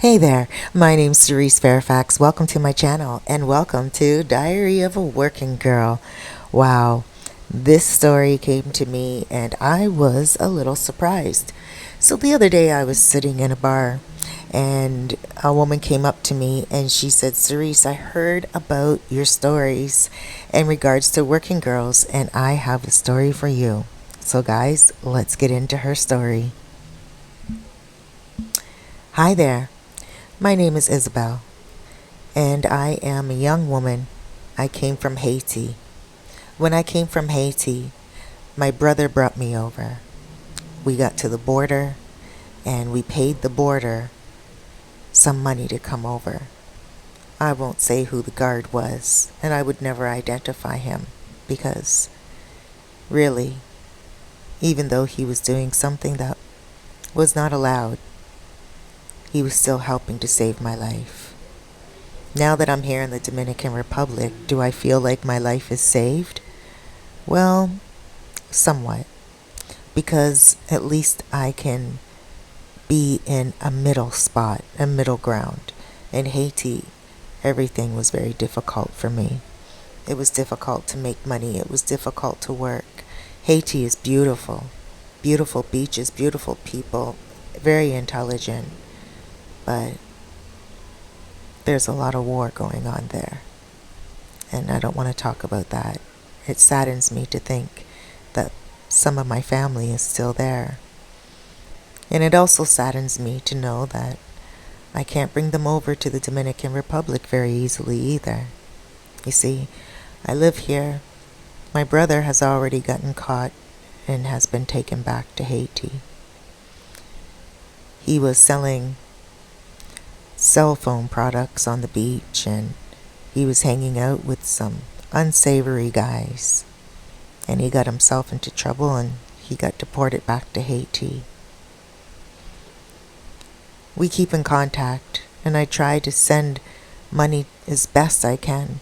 Hey there, my name's Cerise Fairfax. Welcome to my channel and welcome to Diary of a Working Girl. Wow, this story came to me and I was a little surprised. So the other day I was sitting in a bar and a woman came up to me and she said, Cerise, I heard about your stories in regards to working girls and I have a story for you. So guys, let's get into her story. Hi there. My name is Isabel, and I am a young woman. I came from Haiti. When I came from Haiti, my brother brought me over. We got to the border, and we paid the border some money to come over. I won't say who the guard was, and I would never identify him, because really, even though he was doing something that was not allowed, he was still helping to save my life. Now that I'm here in the Dominican Republic, do I feel like my life is saved? Well, somewhat. Because at least I can be in a middle spot, a middle ground. In Haiti, everything was very difficult for me. It was difficult to make money. It was difficult to work. Haiti is beautiful. Beautiful beaches, beautiful people, very intelligent. But there's a lot of war going on there. And I don't want to talk about that. It saddens me to think that some of my family is still there. And it also saddens me to know that I can't bring them over to the Dominican Republic very easily either. You see, I live here. My brother has already gotten caught and has been taken back to Haiti. He was selling cell phone products on the beach and he was hanging out with some unsavory guys. And he got himself into trouble and he got deported back to Haiti. We keep in contact and I try to send money as best I can,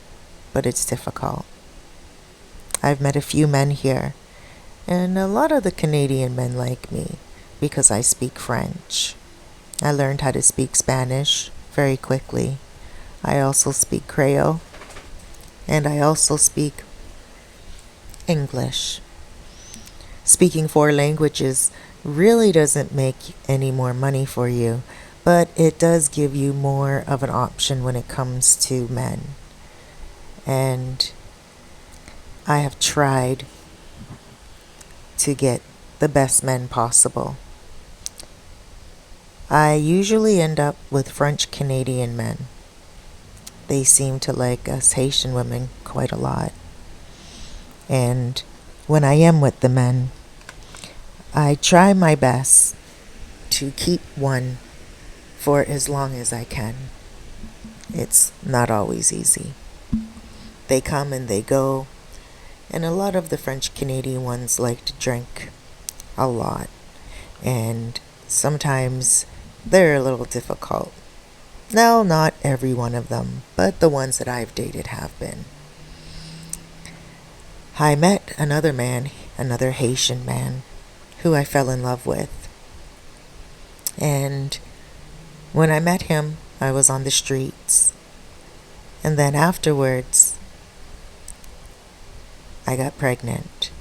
but it's difficult. I've met a few men here and a lot of the Canadian men like me because I speak French. I learned how to speak Spanish very quickly. I also speak Creole and I also speak English. Speaking four languages really doesn't make any more money for you, but it does give you more of an option when it comes to men. And I have tried to get the best men possible. I usually end up with French Canadian men. They seem to like us Haitian women quite a lot. And when I am with the men, I try my best to keep one for as long as I can. It's not always easy. They come and they go, and a lot of the French Canadian ones like to drink a lot. And sometimes they're a little difficult. No, not every one of them, but the ones that I've dated have been. I met another man, another Haitian man, who I fell in love with. And when I met him, I was on the streets. And then afterwards, I got pregnant.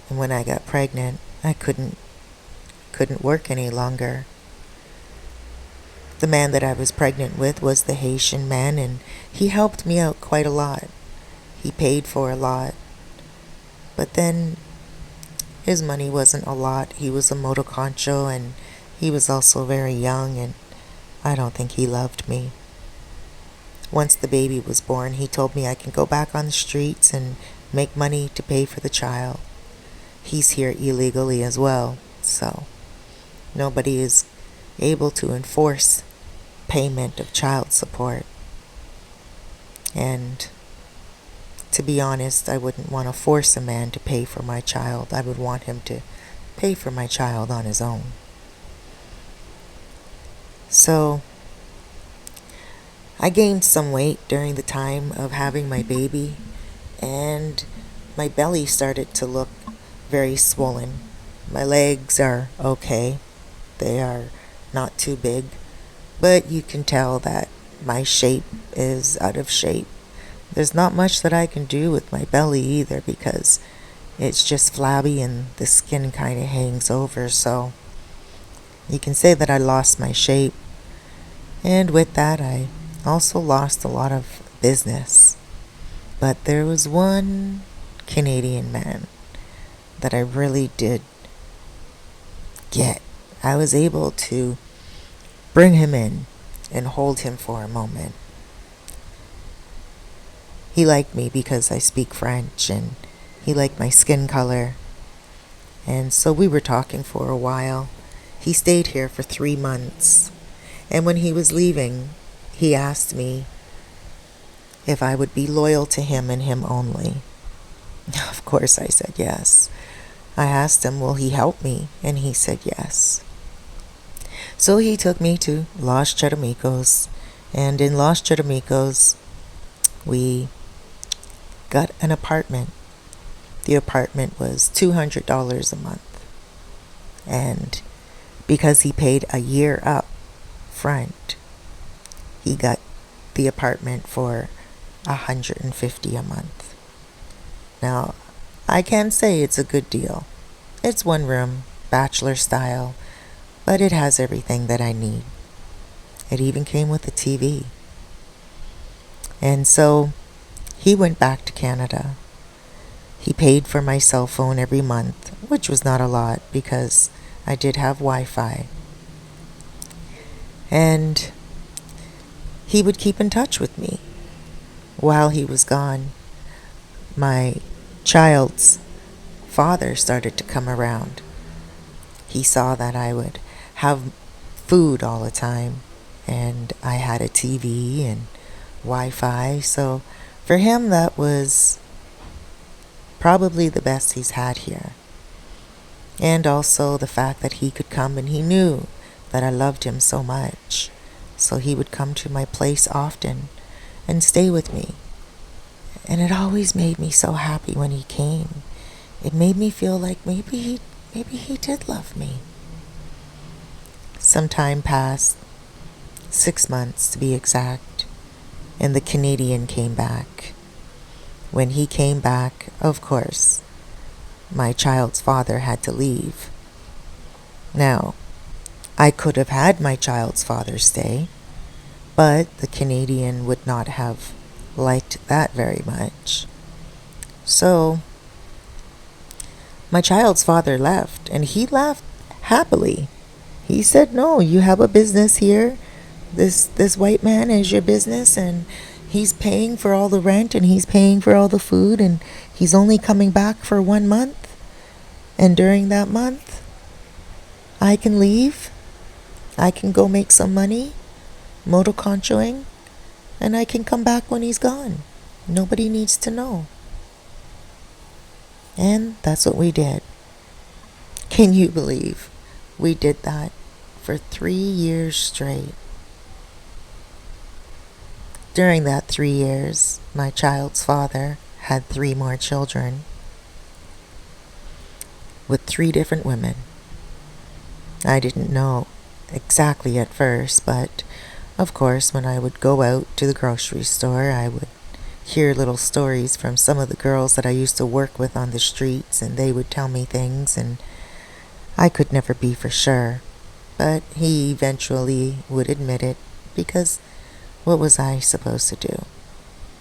And when I got pregnant, I couldn't work any longer. The man that I was pregnant with was the Haitian man, and he helped me out quite a lot. He paid for a lot. But then his money wasn't a lot. He was a moto concho and he was also very young, and I don't think he loved me. Once the baby was born, he told me I can go back on the streets and make money to pay for the child. He's here illegally as well, so nobody is able to enforce payment of child support. And to be honest, I wouldn't want to force a man to pay for my child. I would want him to pay for my child on his own. So I gained some weight during the time of having my baby, and my belly started to look very swollen. My legs are okay. They are not too big, but you can tell that my shape is out of shape. There's not much that I can do with my belly either because it's just flabby and the skin kind of hangs over, so you can say that I lost my shape. And with that, I also lost a lot of business. But there was one Canadian man that I really did get. I was able to bring him in and hold him for a moment. He liked me because I speak French and he liked my skin color. And so we were talking for a while. He stayed here for 3 months. And when he was leaving, he asked me if I would be loyal to him and him only. Of course, I said yes. I asked him, will he help me? And he said yes. So he took me to Los Charamicos. And in Los Charamicos, we got an apartment. The apartment was $200 a month. And because he paid a year up front, he got the apartment for $150 a month. Now, I can say it's a good deal. It's one room, bachelor style, but it has everything that I need. It even came with a TV. And so he went back to Canada. He paid for my cell phone every month, which was not a lot because I did have Wi-Fi. And he would keep in touch with me while he was gone. My child's father started to come around. He saw that I would have food all the time, and I had a TV and Wi-Fi, so for him that was probably the best he's had here. And also the fact that he could come and he knew that I loved him so much, so he would come to my place often and stay with me. And it always made me so happy when he came. It made me feel like maybe he did love me. Some time passed, 6 months to be exact, and the Canadian came back. When he came back, of course, my child's father had to leave. Now, I could have had my child's father stay, but the Canadian would not have liked that very much. So, my child's father left, and he left happily. He said, no, you have a business here. This white man is your business, and he's paying for all the rent, and he's paying for all the food, and he's only coming back for 1 month. And during that month, I can leave. I can go make some money, moto conchoing, and I can come back when he's gone. Nobody needs to know. And that's what we did. Can you believe we did that for 3 years straight? During that 3 years, my child's father had 3 more children with 3 different women. I didn't know exactly at first, but of course, when I would go out to the grocery store, I would hear little stories from some of the girls that I used to work with on the streets, and they would tell me things, and I could never be for sure. But he eventually would admit it, because what was I supposed to do?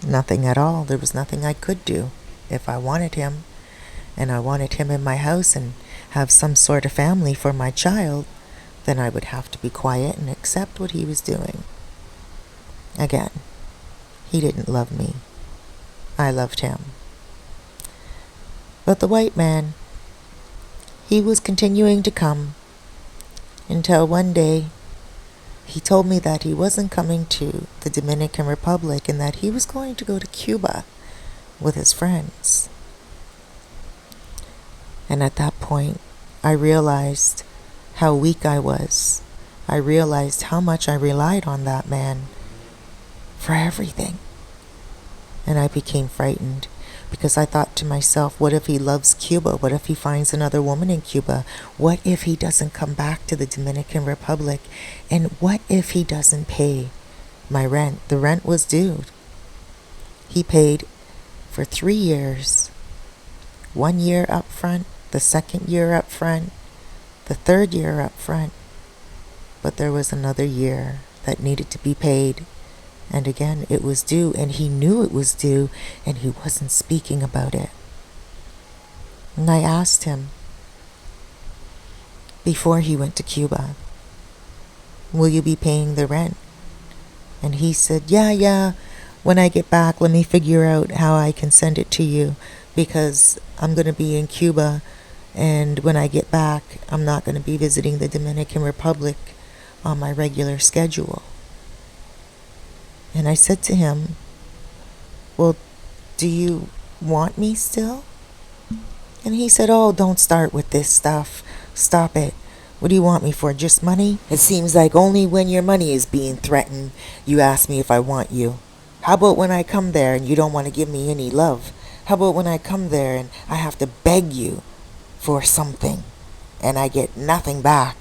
Nothing at all. There was nothing I could do. If I wanted him, and I wanted him in my house and have some sort of family for my child, then I would have to be quiet and accept what he was doing. Again, he didn't love me. I loved him. But the white man, he was continuing to come until one day he told me that he wasn't coming to the Dominican Republic and that he was going to go to Cuba with his friends. And at that point, I realized how weak I was. I realized how much I relied on that man for everything. And I became frightened. because I thought to myself, what if he loves Cuba? What if he finds another woman in Cuba? What if he doesn't come back to the Dominican Republic? And what if he doesn't pay my rent? The rent was due. He paid for 3 years. 1 year up front, the second year up front, the third year up front. But there was another year that needed to be paid. And again, it was due, and he knew it was due, and he wasn't speaking about it. And I asked him before he went to Cuba, will you be paying the rent? And he said, yeah, when I get back, let me figure out how I can send it to you, because I'm going to be in Cuba, and when I get back, I'm not going to be visiting the Dominican Republic on my regular schedule. And I said to him, well, do you want me still? And he said, oh, don't start with this stuff. Stop it. What do you want me for? Just money? It seems like only when your money is being threatened, you ask me if I want you. How about when I come there and you don't want to give me any love? How about when I come there and I have to beg you for something and I get nothing back?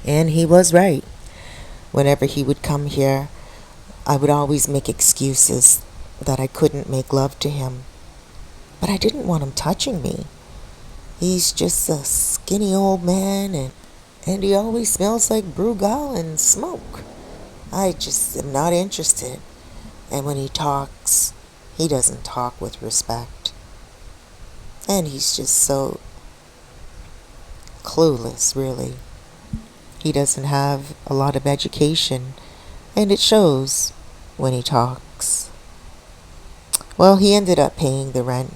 And he was right. Whenever he would come here, I would always make excuses that I couldn't make love to him. But I didn't want him touching me. He's just a skinny old man, and he always smells like Brugal and smoke. I just am not interested. And when he talks, he doesn't talk with respect. And he's just so clueless, really. He doesn't have a lot of education, and it shows when he talks. Well, he ended up paying the rent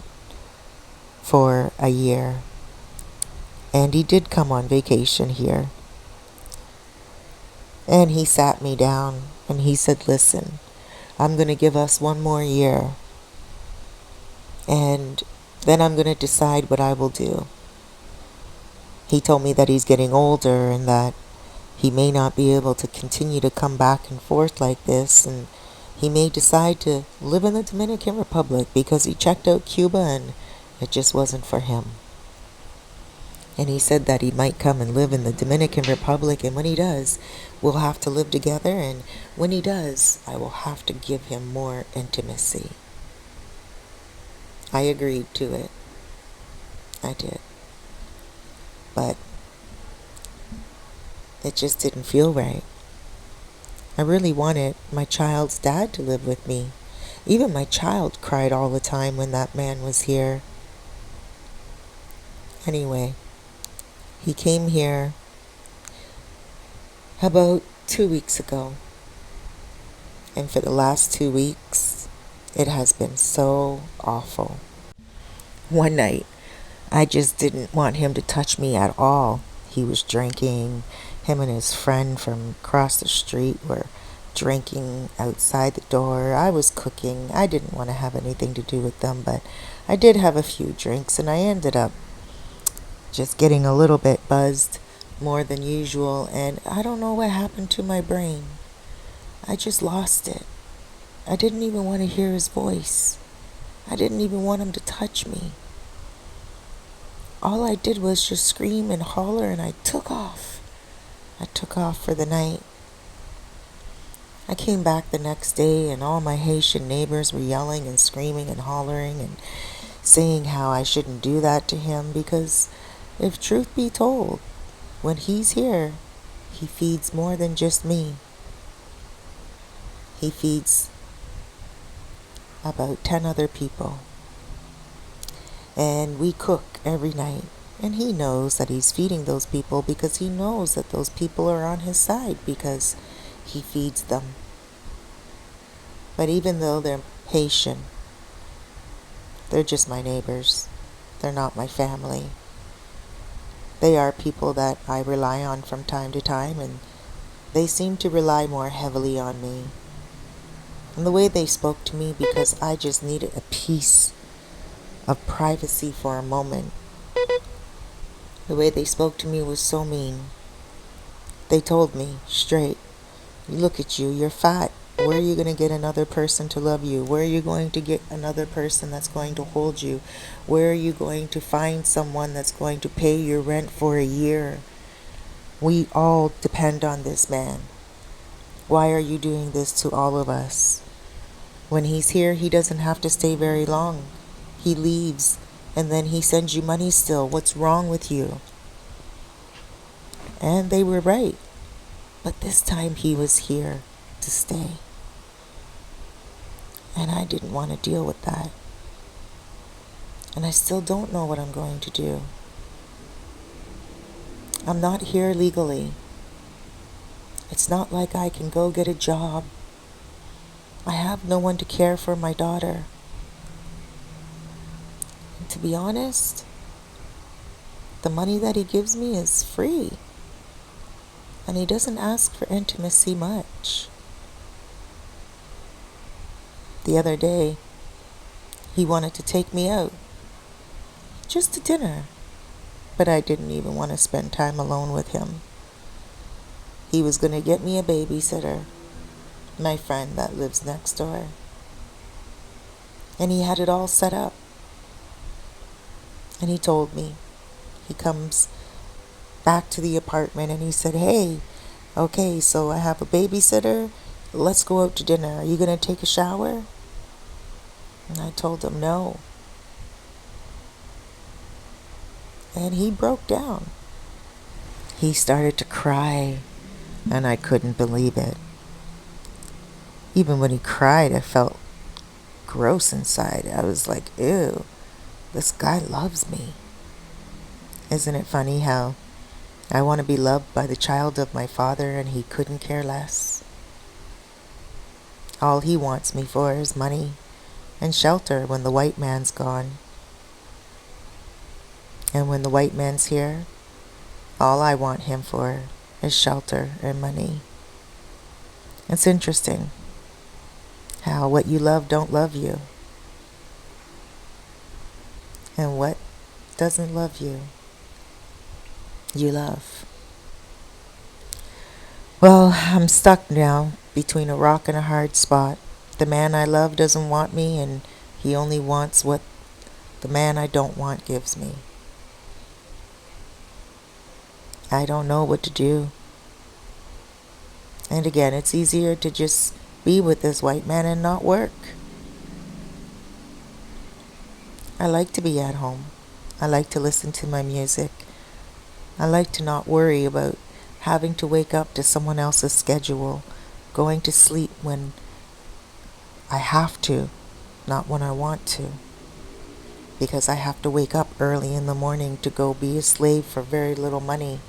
for a year, and he did come on vacation here. And he sat me down, and he said, listen, I'm going to give us 1 more year, and then I'm going to decide what I will do. He told me that he's getting older and that he may not be able to continue to come back and forth like this, and he may decide to live in the Dominican Republic because he checked out Cuba and it just wasn't for him. And he said that he might come and live in the Dominican Republic, and when he does, we'll have to live together, and when he does, I will have to give him more intimacy. I agreed to it. I did. But it just didn't feel right. I really wanted my child's dad to live with me. Even my child cried all the time when that man was here. Anyway, he came here about 2 weeks ago. And for the last 2 weeks, it has been so awful. One night, I just didn't want him to touch me at all. He was drinking. Him and his friend from across the street were drinking outside the door. I was cooking. I didn't want to have anything to do with them, but I did have a few drinks, and I ended up just getting a little bit buzzed, more than usual, and I don't know what happened to my brain. I just lost it. I didn't even want to hear his voice. I didn't even want him to touch me. All I did was just scream and holler, and I took off. I took off for the night. I came back the next day, and all my Haitian neighbors were yelling and screaming and hollering and saying how I shouldn't do that to him, because if truth be told, when he's here, he feeds more than just me. He feeds about 10 other people. And we cook every night. And he knows that he's feeding those people because he knows that those people are on his side because he feeds them. But even though they're Haitian, they're just my neighbors. They're not my family. They are people that I rely on from time to time, and they seem to rely more heavily on me. And the way they spoke to me, because I just needed a piece of privacy for a moment. The way they spoke to me was so mean. They told me straight, look at you, you're fat. Where are you going to get another person to love you? Where are you going to get another person that's going to hold you? Where are you going to find someone that's going to pay your rent for a year? We all depend on this man. Why are you doing this to all of us? When he's here, he doesn't have to stay very long. He leaves, and then he sends you money still. What's wrong with you? And they were right. But this time he was here to stay. And I didn't want to deal with that. And I still don't know what I'm going to do. I'm not here legally. It's not like I can go get a job. I have no one to care for my daughter. And to be honest, the money that he gives me is free. And he doesn't ask for intimacy much. The other day, he wanted to take me out. Just to dinner. But I didn't even want to spend time alone with him. He was going to get me a babysitter, my friend that lives next door. And he had it all set up. And he told me, he comes back to the apartment and he said, "Hey, okay, so I have a babysitter. Let's go out to dinner. Are you going to take a shower?" And I told him no. And he broke down. He started to cry, and I couldn't believe it. Even when he cried, I felt gross inside. I was like, ew, this guy loves me. Isn't it funny how I want to be loved by the child of my father and he couldn't care less? All he wants me for is money and shelter when the white man's gone. And when the white man's here, all I want him for is shelter and money. It's interesting how what you love don't love you. And what doesn't love you, you love. Well, I'm stuck now between a rock and a hard spot. The man I love doesn't want me, and he only wants what the man I don't want gives me. I don't know what to do. And again, it's easier to just be with this white man and not work. I like to be at home. I like to listen to my music. I like to not worry about having to wake up to someone else's schedule, going to sleep when I have to, not when I want to. Because I have to wake up early in the morning to go be a slave for very little money.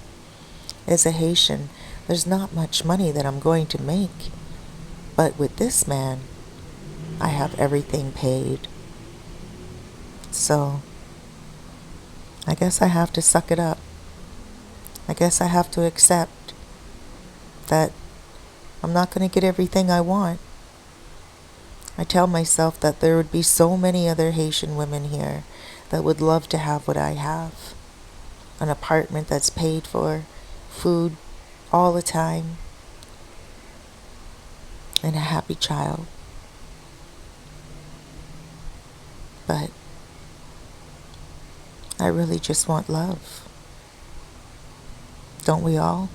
As a Haitian, there's not much money that I'm going to make. But with this man, I have everything paid. So, I guess I have to suck it up. I guess I have to accept that I'm not going to get everything I want. I tell myself that there would be so many other Haitian women here that would love to have what I have. An apartment that's paid for, food all the time, and a happy child. But I really just want love. Don't we all?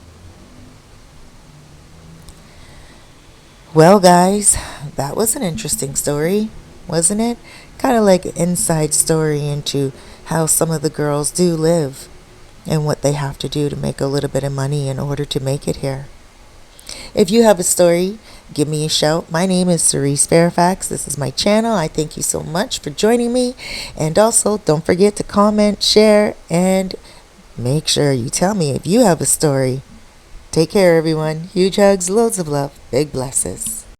Well, guys, that was an interesting story, wasn't it? Kind of like an inside story into how some of the girls do live and what they have to do to make a little bit of money in order to make it here. If you have a story, give me a shout. My name is Cerise Fairfax. This is my channel. I thank you so much for joining me. And also, don't forget to comment, share, and make sure you tell me if you have a story. Take care, everyone. Huge hugs, loads of love, big blesses.